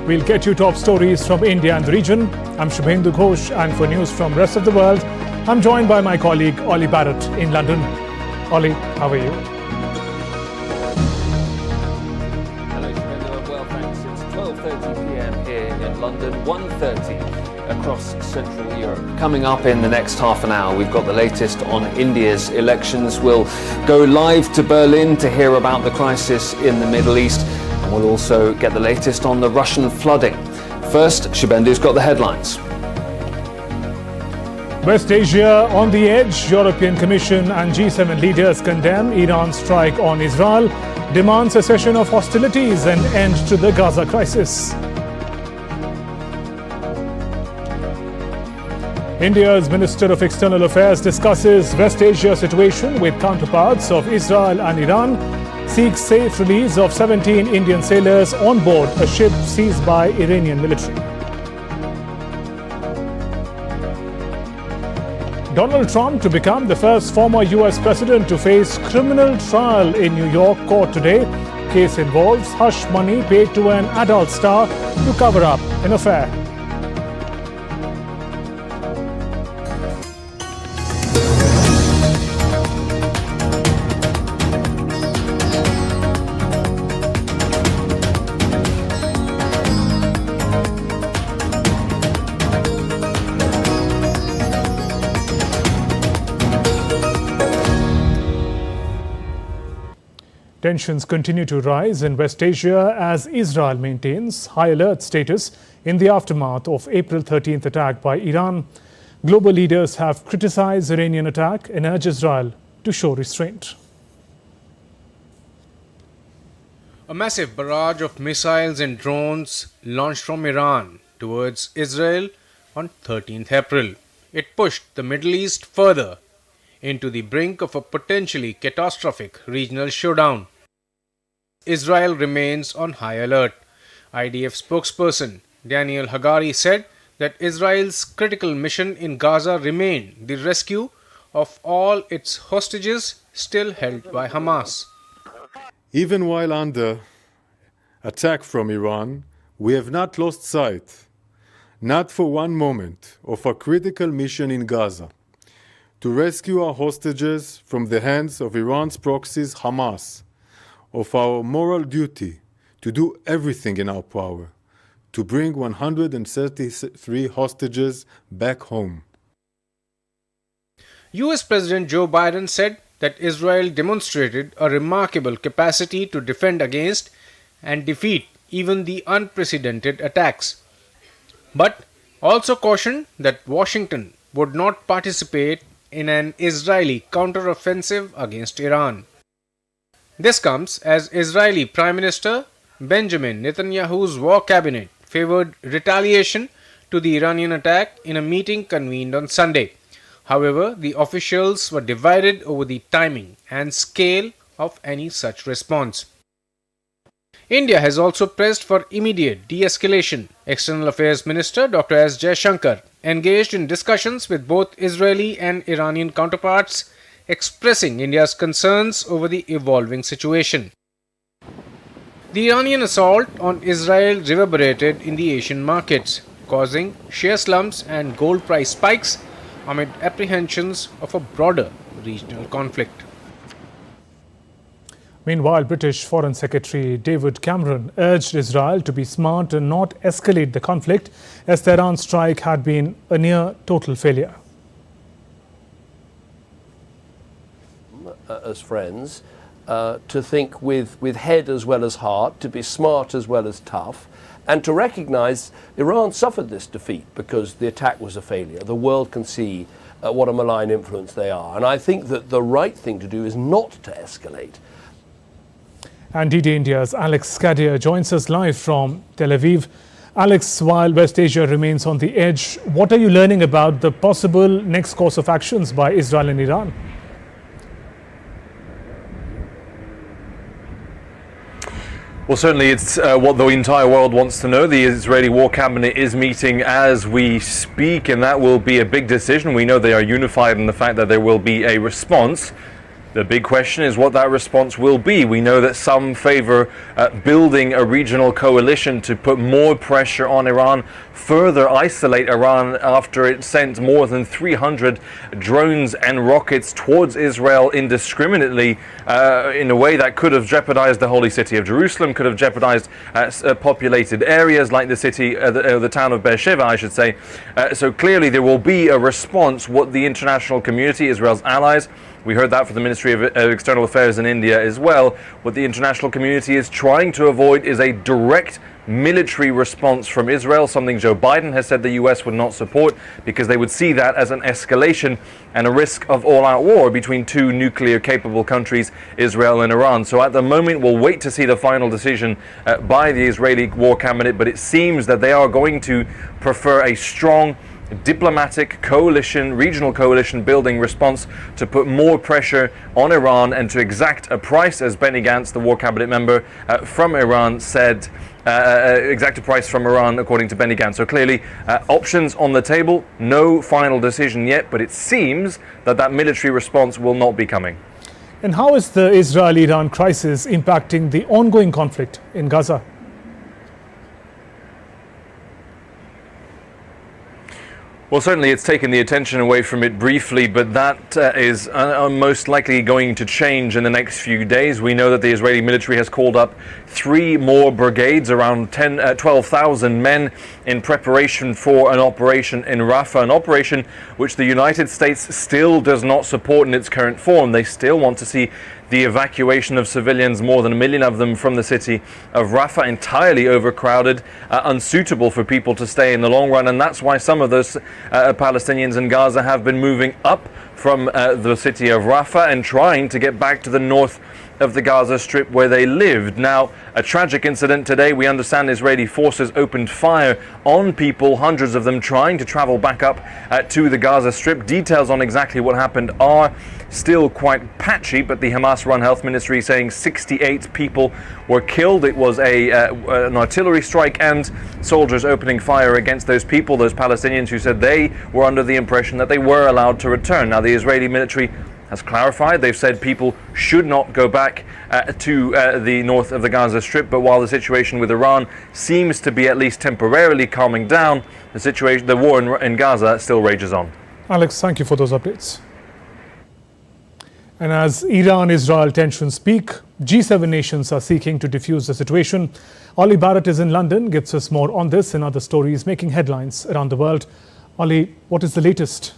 We'll get you top stories from India and the region. I'm Shubhendu Ghosh, and for news from rest of the world, I'm joined by my colleague Ollie Barrett in London. Ollie, how are you? Hello, Shubhendu. Well, thanks. It's 12:30 p.m. here in London, 1:30 across Central Europe. Coming up in the next half an hour, we've got the latest on India's elections. We'll go live to Berlin to hear about the crisis in the Middle East. And we'll also get the latest on the Russian flooding. First, Shubhendu's got the headlines. West Asia on the edge. European Commission and G7 leaders condemn Iran's strike on Israel, demand cessation of hostilities and end to the Gaza crisis. India's Minister of External Affairs discusses West Asia situation with counterparts of Israel and Iran, seeks safe release of 17 Indian sailors on board a ship seized by Iranian military. Donald Trump to become the first former US president to face criminal trial in New York court today. Case involves hush money paid to an adult star to cover up an affair. Tensions continue to rise in West Asia as Israel maintains high alert status in the aftermath of April 13th attack by Iran. Global leaders have criticized Iranian attack and urged Israel to show restraint. A massive barrage of missiles and drones launched from Iran towards Israel on 13th April. It pushed the Middle East further into the brink of a potentially catastrophic regional showdown. Israel remains on high alert. IDF spokesperson Daniel Hagari said that Israel's critical mission in Gaza remained the rescue of all its hostages still held by Hamas. Even while under attack from Iran, we have not lost sight, not for one moment, of our critical mission in Gaza, to rescue our hostages from the hands of Iran's proxies, Hamas, of our moral duty to do everything in our power to bring 133 hostages back home. US President Joe Biden said that Israel demonstrated a remarkable capacity to defend against and defeat even the unprecedented attacks, but also cautioned that Washington would not participate in an Israeli counteroffensive against Iran. This comes as Israeli Prime Minister Benjamin Netanyahu's war cabinet favored retaliation to the Iranian attack in a meeting convened on Sunday. However, the officials were divided over the timing and scale of any such response. India has also pressed for immediate de-escalation. External Affairs Minister Dr. S. Jaishankar engaged in discussions with both Israeli and Iranian counterparts, expressing India's concerns over the evolving situation. The Iranian assault on Israel reverberated in the Asian markets, causing share slumps and gold price spikes amid apprehensions of a broader regional conflict. Meanwhile, British Foreign Secretary David Cameron urged Israel to be smart and not escalate the conflict, as the Iran strike had been a near total failure. As friends, to think with head as well as heart, to be smart as well as tough, and to recognize Iran suffered this defeat because the attack was a failure. The world can see what a malign influence they are. And I think that the right thing to do is not to escalate. And DD India's Alex Skadia joins us live from Tel Aviv. Alex, while West Asia remains on the edge, what are you learning about the possible next course of actions by Israel and Iran? Well, certainly it's what the entire world wants to know. The Israeli War Cabinet is meeting as we speak, and that will be a big decision. We know they are unified in the fact that there will be a response. The big question is what that response will be. We know that some favor building a regional coalition to put more pressure on Iran, further isolate Iran after it sent more than 300 drones and rockets towards Israel indiscriminately in a way that could have jeopardized the holy city of Jerusalem, could have jeopardized populated areas like the town of Beersheba, I should say. So clearly there will be a response. What the international community, Israel's allies, we heard that from the Ministry of External Affairs in India as well. What the international community is trying to avoid is a direct military response from Israel, something Joe Biden has said the US would not support because they would see that as an escalation and a risk of all-out war between two nuclear-capable countries, Israel and Iran. So at the moment, we'll wait to see the final decision by the Israeli War Cabinet, but it seems that they are going to prefer a strong diplomatic coalition, regional coalition building response to put more pressure on Iran and to exact a price, as Benny Gantz, the War Cabinet member from Iran, said, exact a price from Iran, according to Benny Gantz. So clearly, options on the table, no final decision yet, but it seems that that military response will not be coming. And how is the Israel-Iran crisis impacting the ongoing conflict in Gaza? Well, certainly it's taken the attention away from it briefly, but that is most likely going to change in the next few days. We know that the Israeli military has called up 3 more brigades, around 12,000 men, in preparation for an operation in Rafah, an operation which the United States still does not support in its current form. They still want to see the evacuation of civilians, more than 1 million of them, from the city of Rafah, entirely overcrowded, unsuitable for people to stay in the long run. And that's why some of those Palestinians in Gaza have been moving up from the city of Rafah and trying to get back to the north of the Gaza Strip where they lived. Now, a tragic incident today. We understand Israeli forces opened fire on people, hundreds of them trying to travel back up to the Gaza Strip. Details on exactly what happened are still quite patchy, but the Hamas-run health ministry saying 68 people were killed. It was an artillery strike and soldiers opening fire against those people, those Palestinians who said they were under the impression that they were allowed to return. Now, the Israeli military has clarified. They've said people should not go back to the north of the Gaza Strip, but while the situation with Iran seems to be at least temporarily calming down, the war in Gaza still rages on. Alex, thank you for those updates. And as Iran-Israel tensions peak, G7 nations are seeking to defuse the situation. Ollie Barrett is in London, gives us more on this and other stories making headlines around the world. Ollie, what is the latest?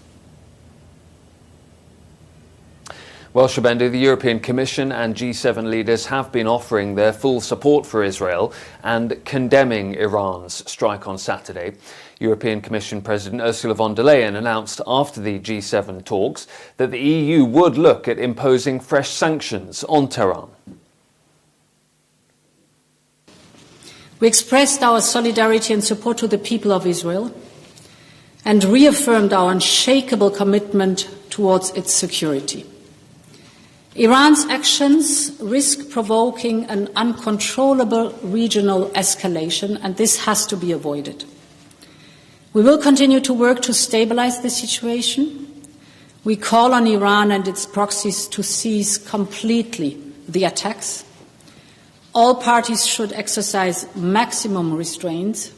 Well, Shabenda, the European Commission and G7 leaders have been offering their full support for Israel and condemning Iran's strike on Saturday. European Commission President Ursula von der Leyen announced after the G7 talks that the EU would look at imposing fresh sanctions on Tehran. We expressed our solidarity and support to the people of Israel and reaffirmed our unshakable commitment towards its security. Iran's actions risk provoking an uncontrollable regional escalation, and this has to be avoided. We will continue to work to stabilize the situation. We call on Iran and its proxies to cease completely the attacks. All parties should exercise maximum restraint.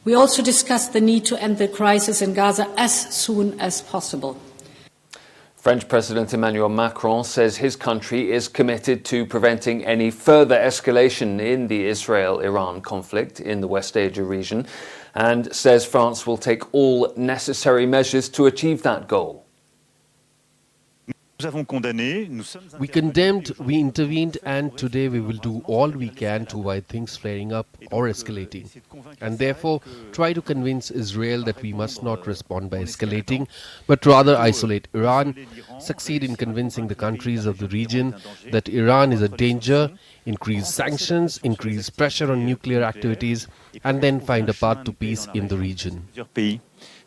We also discussed the need to end the crisis in Gaza as soon as possible. French President Emmanuel Macron says his country is committed to preventing any further escalation in the Israel-Iran conflict in the West Asia region, and says France will take all necessary measures to achieve that goal. We condemned, we intervened, and today we will do all we can to avoid things flaring up or escalating, and therefore try to convince Israel that we must not respond by escalating, but rather isolate Iran, succeed in convincing the countries of the region that Iran is a danger, increase sanctions, increase pressure on nuclear activities, and then find a path to peace in the region.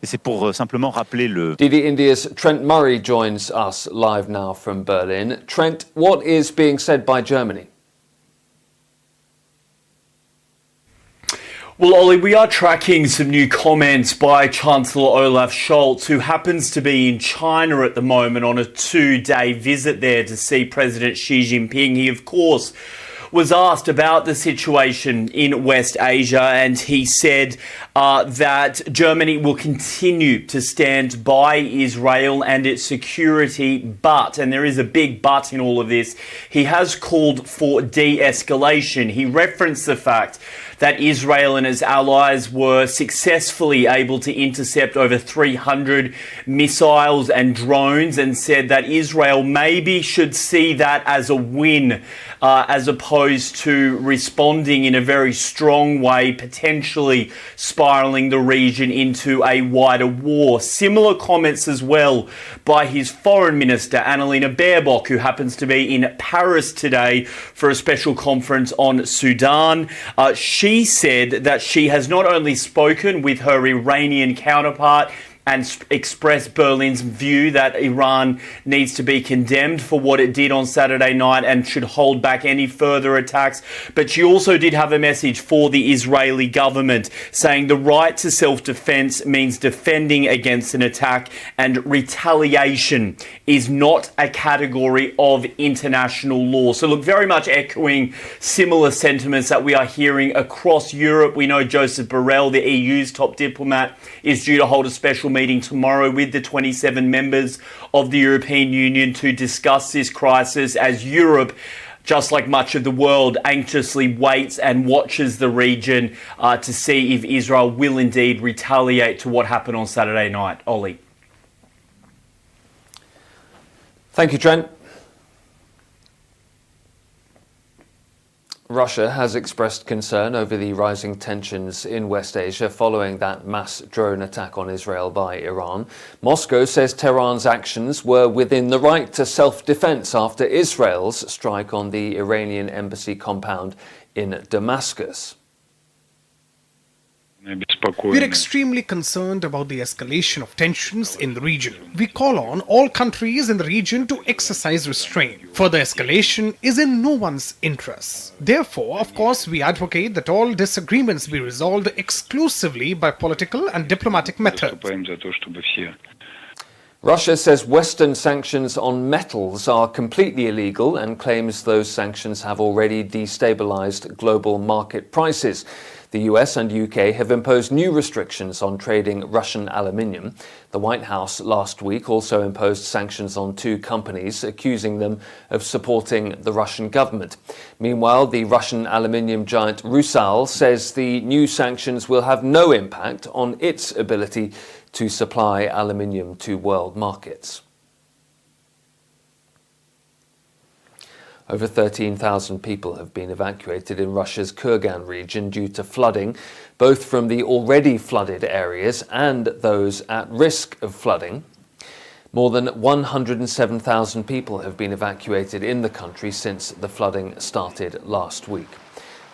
DD India's Trent Murray joins us live now from Berlin. Trent, what is being said by Germany? Well, Ollie, we are tracking some new comments by Chancellor Olaf Scholz, who happens to be in China at the moment on a 2-day visit there to see President Xi Jinping. He, of course, was asked about the situation in West Asia, and he said that Germany will continue to stand by Israel and its security, but, and there is a big but in all of this, he has called for de-escalation. He referenced the fact that Israel and its allies were successfully able to intercept over 300 missiles and drones, and said that Israel maybe should see that as a win, as opposed to responding in a very strong way, potentially spiraling the region into a wider war. Similar comments as well by his foreign minister, Annalena Baerbock, who happens to be in Paris today for a special conference on Sudan. She said that she has not only spoken with her Iranian counterpart and expressed Berlin's view that Iran needs to be condemned for what it did on Saturday night and should hold back any further attacks. But she also did have a message for the Israeli government, saying the right to self-defense means defending against an attack, and retaliation is not a category of international law. So look, very much echoing similar sentiments that we are hearing across Europe. We know Joseph Borrell, the EU's top diplomat, is due to hold a special meeting tomorrow with the 27 members of the European Union to discuss this crisis, as Europe, just like much of the world, anxiously waits and watches the region to see if Israel will indeed retaliate to what happened on Saturday night. Ollie. Thank you, Trent. Russia has expressed concern over the rising tensions in West Asia following that mass drone attack on Israel by Iran. Moscow says Tehran's actions were within the right to self-defense after Israel's strike on the Iranian embassy compound in Damascus. We're extremely concerned about the escalation of tensions in the region. We call on all countries in the region to exercise restraint. Further escalation is in no one's interests. Therefore, of course, we advocate that all disagreements be resolved exclusively by political and diplomatic methods. Russia says Western sanctions on metals are completely illegal and claims those sanctions have already destabilized global market prices. The US and UK have imposed new restrictions on trading Russian aluminium. The White House last week also imposed sanctions on 2 companies, accusing them of supporting the Russian government. Meanwhile, the Russian aluminium giant Rusal says the new sanctions will have no impact on its ability to supply aluminium to world markets. Over 13,000 people have been evacuated in Russia's Kurgan region due to flooding, both from the already flooded areas and those at risk of flooding. More than 107,000 people have been evacuated in the country since the flooding started last week.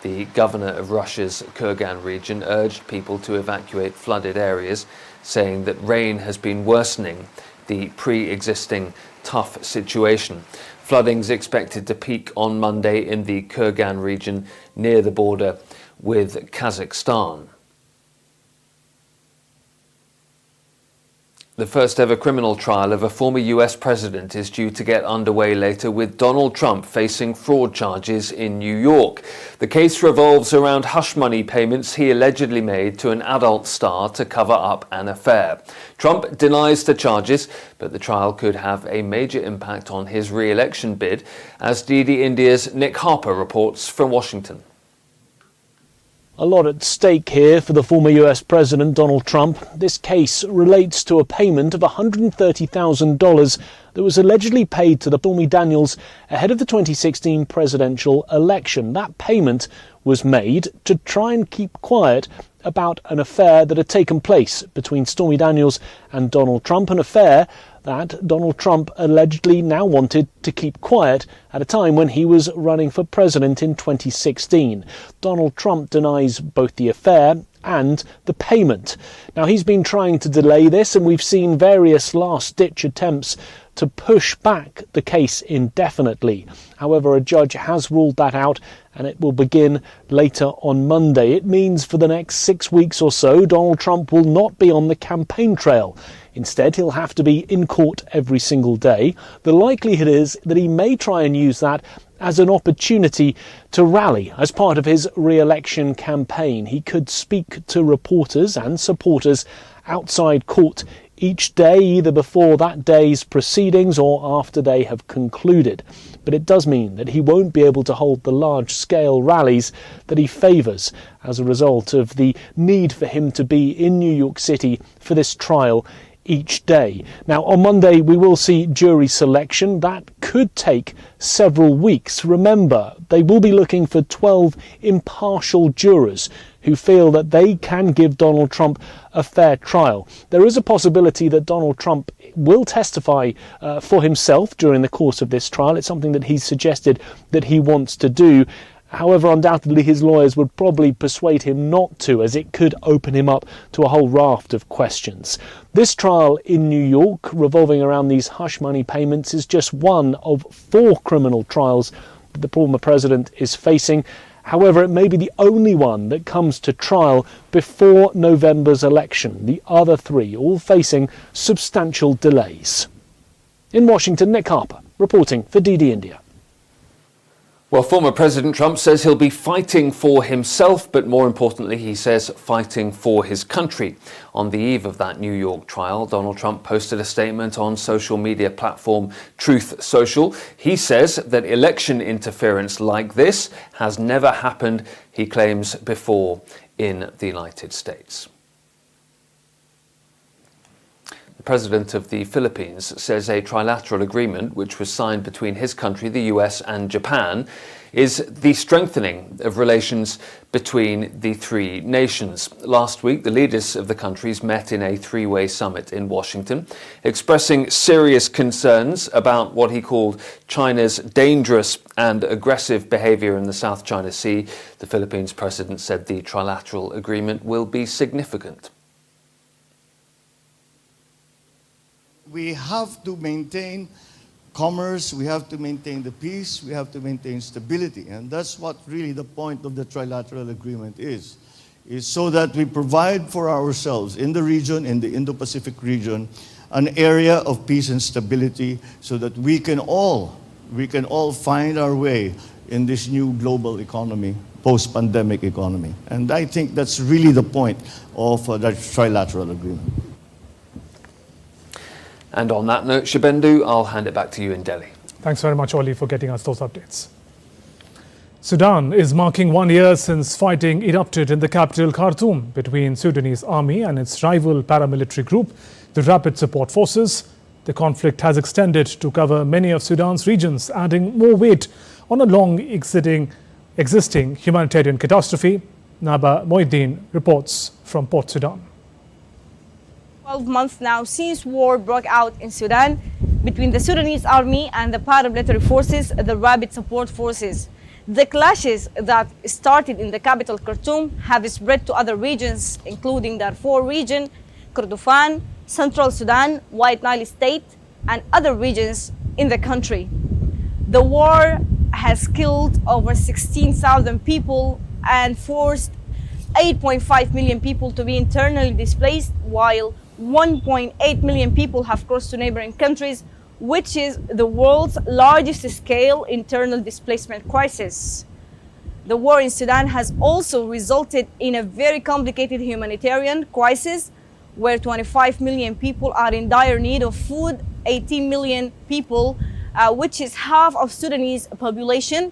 The governor of Russia's Kurgan region urged people to evacuate flooded areas, saying that rain has been worsening the pre-existing tough situation. Flooding is expected to peak on Monday in the Kurgan region near the border with Kazakhstan. The first ever criminal trial of a former US president is due to get underway later, with Donald Trump facing fraud charges in New York. The case revolves around hush money payments he allegedly made to an adult star to cover up an affair. Trump denies the charges, but the trial could have a major impact on his re-election bid, as DD India's Nick Harper reports from Washington. A lot at stake here for the former US President Donald Trump. This case relates to a payment of $130,000 that was allegedly paid to the Stormy Daniels ahead of the 2016 presidential election. That payment was made to try and keep quiet about an affair that had taken place between Stormy Daniels and Donald Trump, an affair that Donald Trump allegedly now wanted to keep quiet at a time when he was running for president in 2016. Donald Trump denies both the affair and the payment. Now, he's been trying to delay this, and we've seen various last-ditch attempts to push back the case indefinitely. However, a judge has ruled that out and it will begin later on Monday. It means for the next 6 weeks or so, Donald Trump will not be on the campaign trail. Instead, he'll have to be in court every single day. The likelihood is that he may try and use that as an opportunity to rally as part of his re-election campaign. He could speak to reporters and supporters outside court each day, either before that day's proceedings or after they have concluded. But it does mean that he won't be able to hold the large-scale rallies that he favours as a result of the need for him to be in New York City for this trial each day. Now, on Monday, we will see jury selection. That could take several weeks. Remember, they will be looking for 12 impartial jurors who feel that they can give Donald Trump a fair trial. There is a possibility that Donald Trump will testify for himself during the course of this trial. It's something that he's suggested that he wants to do. However, undoubtedly his lawyers would probably persuade him not to, as it could open him up to a whole raft of questions. This trial in New York, revolving around these hush money payments, is just one of 4 criminal trials that the former president is facing. However, it may be the only one that comes to trial before November's election. The other 3 all facing substantial delays. In Washington, Nick Harper, reporting for DD India. Well, former President Trump says he'll be fighting for himself, but more importantly, he says fighting for his country. On the eve of that New York trial, Donald Trump posted a statement on social media platform Truth Social. He says that election interference like this has never happened, he claims, before in the United States. President of the Philippines says a trilateral agreement, which was signed between his country, the US and Japan, is the strengthening of relations between the 3 nations. Last week, the leaders of the countries met in a 3-way summit in Washington, expressing serious concerns about what he called China's dangerous and aggressive behavior in the South China Sea. The Philippines president said the trilateral agreement will be significant. We have to maintain commerce, we have to maintain the peace, we have to maintain stability. And that's what really the point of the trilateral agreement is so that we provide for ourselves in the region, in the Indo-Pacific region, an area of peace and stability so that we can all find our way in this new global economy, post-pandemic economy. And I think that's really the point of that trilateral agreement. And on that note, Shibendu, I'll hand it back to you in Delhi. Thanks very much, Ollie, for getting us those updates. Sudan is marking 1 year since fighting erupted in the capital Khartoum between Sudanese army and its rival paramilitary group, the Rapid Support Forces. The conflict has extended to cover many of Sudan's regions, adding more weight on a long existing humanitarian catastrophe. Naba Moiddin reports from Port Sudan. 12 months now since war broke out in Sudan between the Sudanese army and the paramilitary forces, the Rapid Support Forces. The clashes that started in the capital Khartoum have spread to other regions, including Darfur region, Kordofan, Central Sudan, White Nile State, and other regions in the country. The war has killed over 16,000 people and forced 8.5 million people to be internally displaced, while 1.8 million people have crossed to neighboring countries, which is the world's largest scale internal displacement crisis. The war in Sudan has also resulted in a very complicated humanitarian crisis where 25 million people are in dire need of food, 18 million people, which is half of Sudanese population,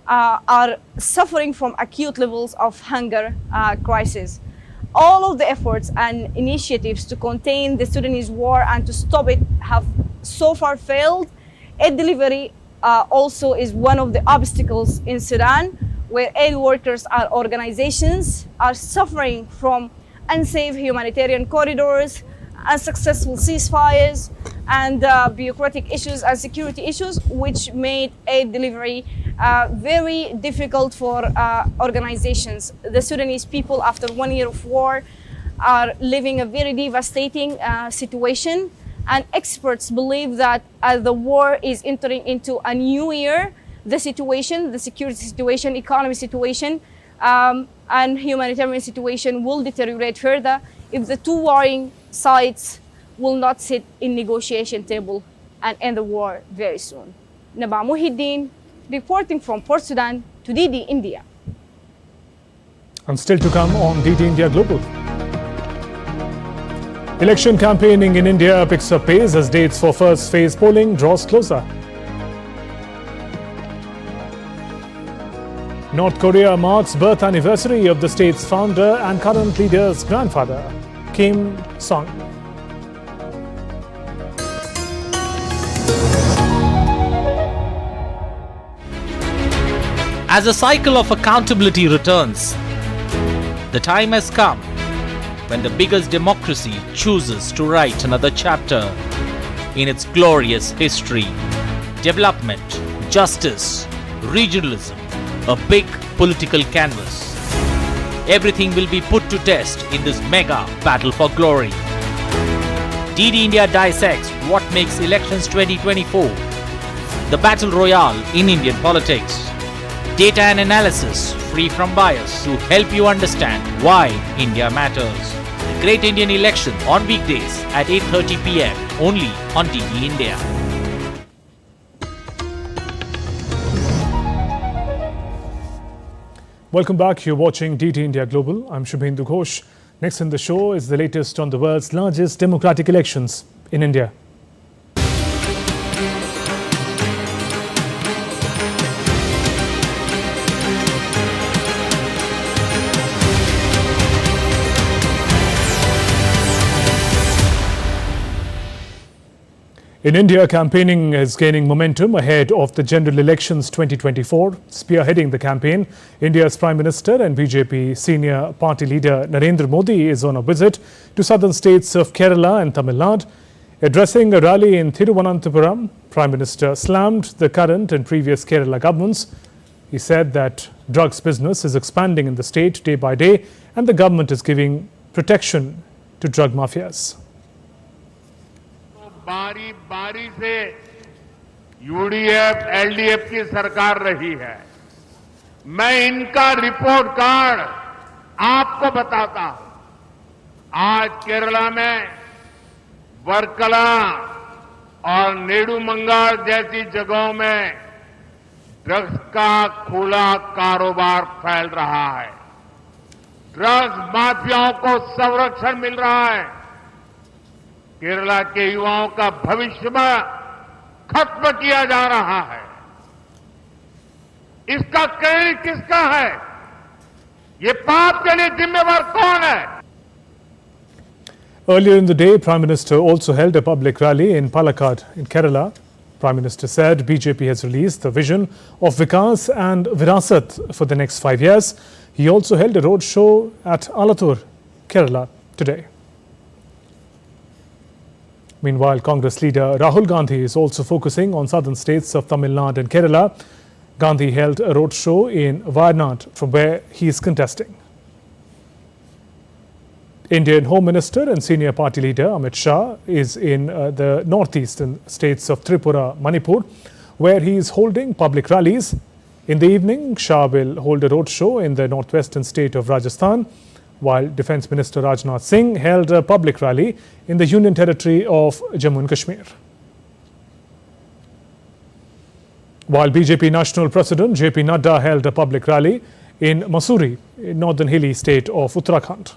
are suffering from acute levels of hunger crisis. All of the efforts and initiatives to contain the Sudanese war and to stop it have so far failed. Aid delivery also is one of the obstacles in Sudan, where aid workers and organizations are suffering from unsafe humanitarian corridors, unsuccessful ceasefires, and bureaucratic issues and security issues, which made aid delivery very difficult for organizations. The Sudanese people, after 1 year of war, are living a very devastating situation, and experts believe that as the war is entering into a new year, the situation, the security situation, economy situation, and humanitarian situation will deteriorate further if the two warring sides will not sit in negotiation table and end the war very soon. Naba Muhyiddin, reporting from Port Sudan to DD India. And still to come on DD India Global. Election campaigning in India picks up pace as dates for first phase polling draws closer. North Korea marks birth anniversary of the state's founder and current leader's grandfather, Kim Il-sung. As a cycle of accountability returns, the time has come when the biggest democracy chooses to write another chapter in its glorious history. Development, justice, regionalism, a big political canvas. Everything will be put to test in this mega battle for glory. DD India dissects what makes elections 2024 the battle royale in Indian politics. Data and analysis free from bias to help you understand why India matters. The Great Indian Election on weekdays at 8:30 p.m. only on DD India. Welcome back. You're watching DD India Global. I'm Shubhendu Ghosh. Next in the show is the latest on the world's largest democratic elections in India. In India, campaigning is gaining momentum ahead of the general elections 2024. Spearheading the campaign, India's Prime Minister and BJP senior party leader Narendra Modi is on a visit to southern states of Kerala and Tamil Nadu. Addressing a rally in Thiruvananthapuram, Prime Minister slammed the current and previous Kerala governments. He said that drugs business is expanding in the state day by day and the government is giving protection to drug mafias. बारी बारी से UDF LDF की सरकार रही है। मैं इनका report card आपको बताता हूं। आज केरला में वर्कला और नेडुमंगल जैसी जगहों में ड्रग्स का खुला कारोबार फैल रहा है। ड्रग्स माफियाओं को संरक्षण मिल रहा है। केरला के युवाओं का भविष्य खत्म किया जा रहा है। इसका क्रेडिट किसका है? ये पाप के लिए जिम्मेवार कौन है? Earlier in the day, Prime Minister also held a public rally in Palakkad in Kerala. Prime Minister said BJP has released the vision of Vikas and Virasat for the next 5 years. He also held a roadshow at Alathur, Kerala today. Meanwhile, Congress leader Rahul Gandhi is also focusing on southern states of Tamil Nadu and Kerala. Gandhi held a roadshow in Wayanad from where he is contesting. Indian Home Minister and senior party leader Amit Shah is in the northeastern states of Tripura, Manipur, where he is holding public rallies. In the evening, Shah will hold a roadshow in the northwestern state of Rajasthan, while Defence Minister Rajnath Singh held a public rally in the Union Territory of Jammu and Kashmir. While BJP National President JP Nadda held a public rally in Mussoorie, in northern hilly state of Uttarakhand.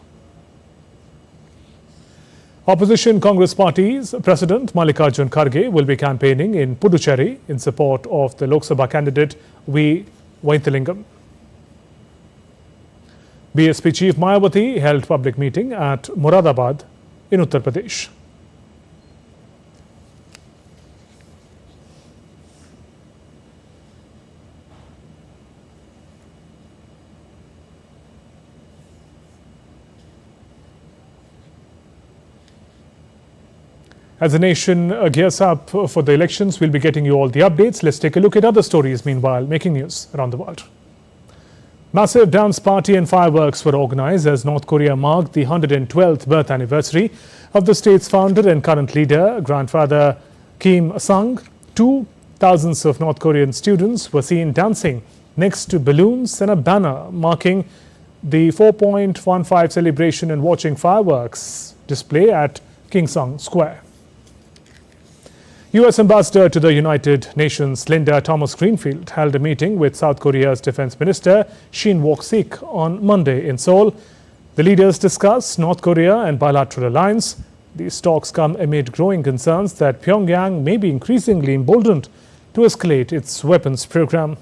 Opposition Congress Party's President Mallikarjun Kharge will be campaigning in Puducherry in support of the Lok Sabha candidate V. Veitnam. BSP Chief Mayawati held public meeting at Moradabad in Uttar Pradesh. As the nation gears up for the elections, we'll be getting you all the updates. Let's take a look at other stories meanwhile making news around the world. Massive dance party and fireworks were organized as North Korea marked the 112th birth anniversary of the state's founder and current leader, grandfather Kim Il-sung. Two Thousands of North Korean students were seen dancing next to balloons and a banner marking the 4.15 celebration and watching fireworks display at Kingsong Square. U.S. Ambassador to the United Nations Linda Thomas-Greenfield held a meeting with South Korea's Defense Minister Shin Wok-sik on Monday in Seoul. The leaders discussed North Korea and bilateral alliance. These talks come amid growing concerns that Pyongyang may be increasingly emboldened to escalate its weapons program.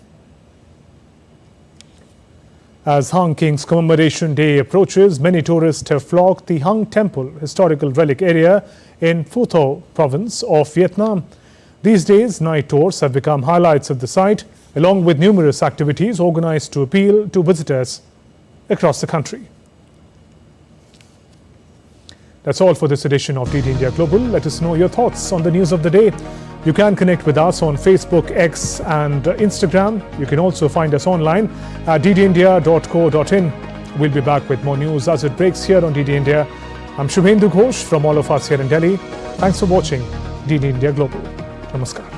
As Han King's Commemoration Day approaches, many tourists have flocked the Hung Temple historical relic area in Phu Tho province of Vietnam. These days, night tours have become highlights of the site, along with numerous activities organized to appeal to visitors across the country. That's all for this edition of DD India Global. Let us know your thoughts on the news of the day. You can connect with us on Facebook, X and Instagram. You can also find us online at ddindia.co.in. We'll be back with more news as it breaks here on DD India. I'm Shubhendu Ghosh from all of us here in Delhi. Thanks for watching DD India Global. Namaskar.